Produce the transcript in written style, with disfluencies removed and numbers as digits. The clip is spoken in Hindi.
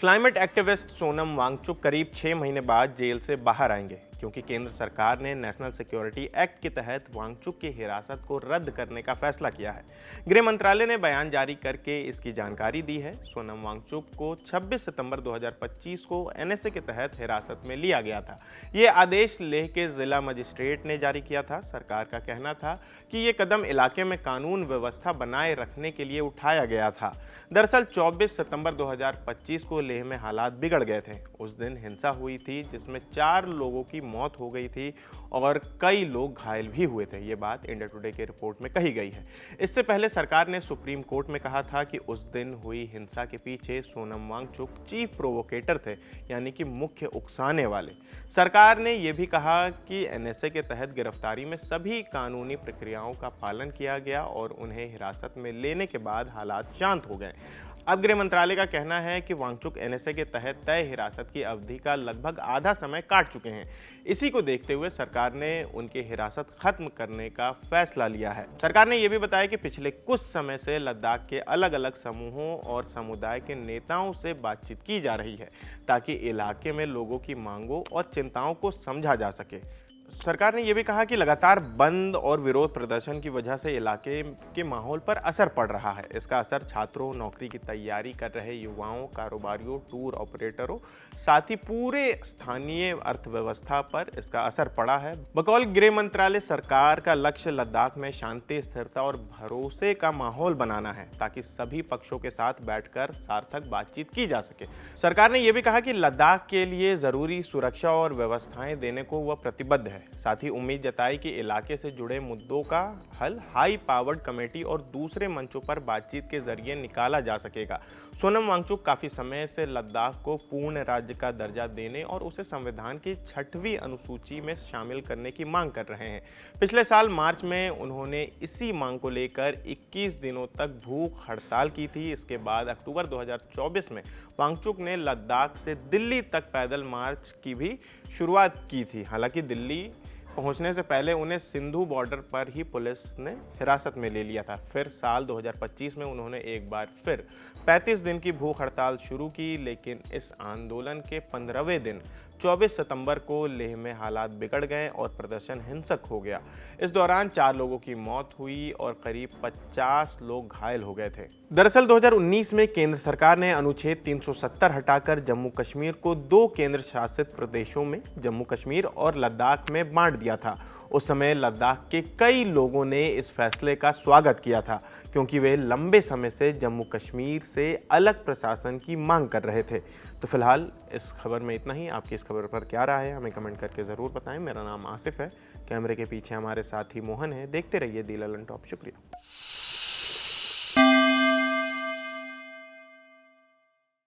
क्लाइमेट एक्टिविस्ट सोनम वांगचुक करीब 6 महीने बाद जेल से बाहर आएंगे क्योंकि केंद्र सरकार ने नेशनल सिक्योरिटी एक्ट के तहत वांगचुक की हिरासत को रद्द करने का फैसला किया है। गृह मंत्रालय ने बयान जारी करके इसकी जानकारी दी है। सोनम वांगचुक को 26 सितंबर 2025 को एनएसए के तहत हिरासत में लिया गया था। ये आदेश लेह के जिला मजिस्ट्रेट ने जारी किया था। सरकार का कहना था कि ये कदम इलाके में कानून व्यवस्था बनाए रखने के लिए उठाया गया था। दरअसल 24 सितंबर 2025 को लेह में हालात बिगड़ गए थे। उस दिन हिंसा हुई थी जिसमें 4 लोगों की मौत हो गई थी और कई लोग घायल भी हुए थे। ये बात इंडिया टुडे की रिपोर्ट में कही गई है। इससे पहले सरकार ने सुप्रीम कोर्ट में कहा था कि उस दिन हुई हिंसा के पीछे सोनम वांगचुक चीफ प्रोवोकेटर थे, यानी कि मुख्य उकसाने वाले। सरकार ने यह भी कहा कि एनएसए के तहत गिरफ्तारी में सभी कानूनी प्रक्रियाओं का पालन किया गया और उन्हें हिरासत में लेने के बाद हालात शांत हो गए। अब गृह मंत्रालय का कहना है कि वांगचुक एनएसए के तहत तय हिरासत की अवधि का लगभग आधा समय काट चुके हैं। इसी को देखते हुए सरकार ने उनकी हिरासत खत्म करने का फैसला लिया है। सरकार ने यह भी बताया कि पिछले कुछ समय से लद्दाख के अलग अलग समूहों और समुदाय के नेताओं से बातचीत की जा रही है ताकि इलाके में लोगों की मांगों और चिंताओं को समझा जा सके। सरकार ने यह भी कहा कि लगातार बंद और विरोध प्रदर्शन की वजह से इलाके के माहौल पर असर पड़ रहा है। इसका असर छात्रों, नौकरी की तैयारी कर रहे युवाओं, कारोबारियों, टूर ऑपरेटरों, साथ ही पूरे स्थानीय अर्थव्यवस्था पर इसका असर पड़ा है। बकौल गृह मंत्रालय, सरकार का लक्ष्य लद्दाख में शांति, स्थिरता और भरोसे का माहौल बनाना है ताकि सभी पक्षों के साथ बैठकर सार्थक बातचीत की जा सके। सरकार ने यह भी कहा कि लद्दाख के लिए जरूरी सुरक्षा और व्यवस्थाएं देने को वह प्रतिबद्ध है। साथ ही उम्मीद जताई कि इलाके से जुड़े मुद्दों का हल हाई पावर्ड कमेटी और दूसरे मंचों पर बातचीत के जरिए निकाला जा सकेगा। सोनम वांगचुक काफी समय से लद्दाख को पूर्ण राज्य का दर्जा देने और उसे संविधान की 6वीं अनुसूची में शामिल करने की मांग कर रहे हैं। पिछले साल मार्च में उन्होंने इसी मांग को लेकर 21 दिनों तक भूख हड़ताल की थी। इसके बाद अक्टूबर 2024 में वांगचुक ने लद्दाख से दिल्ली तक पैदल मार्च की भी शुरुआत की थी। हालांकि दिल्ली पहुंचने से पहले उन्हें सिंधु बॉर्डर पर ही पुलिस ने हिरासत में ले लिया था। फिर साल 2025 में उन्होंने एक बार फिर 35 दिन की भूख हड़ताल शुरू की, लेकिन इस आंदोलन के 15वें दिन 24 सितंबर को लेह में हालात बिगड़ गए और प्रदर्शन हिंसक हो गया। इस दौरान 4 लोगों की मौत हुई और करीब 50 लोग घायल हो गए थे। दरअसल 2019 में केंद्र सरकार ने अनुच्छेद 370 हटाकर जम्मू कश्मीर को 2 केंद्र शासित प्रदेशों में, जम्मू कश्मीर और लद्दाख में बांट दिया था। उस समय लद्दाख के कई लोगों ने इस फैसले का स्वागत किया था क्योंकि वे लंबे समय से जम्मू कश्मीर से अलग प्रशासन की मांग कर रहे थे। तो फिलहाल इस खबर में इतना ही। आपकी इस खबर पर क्या राय है हमें कमेंट करके ज़रूर बताएं। मेरा नाम आसिफ है, कैमरे के पीछे हमारे साथी मोहन है। देखते रहिए दी ललन टॉप। शुक्रिया।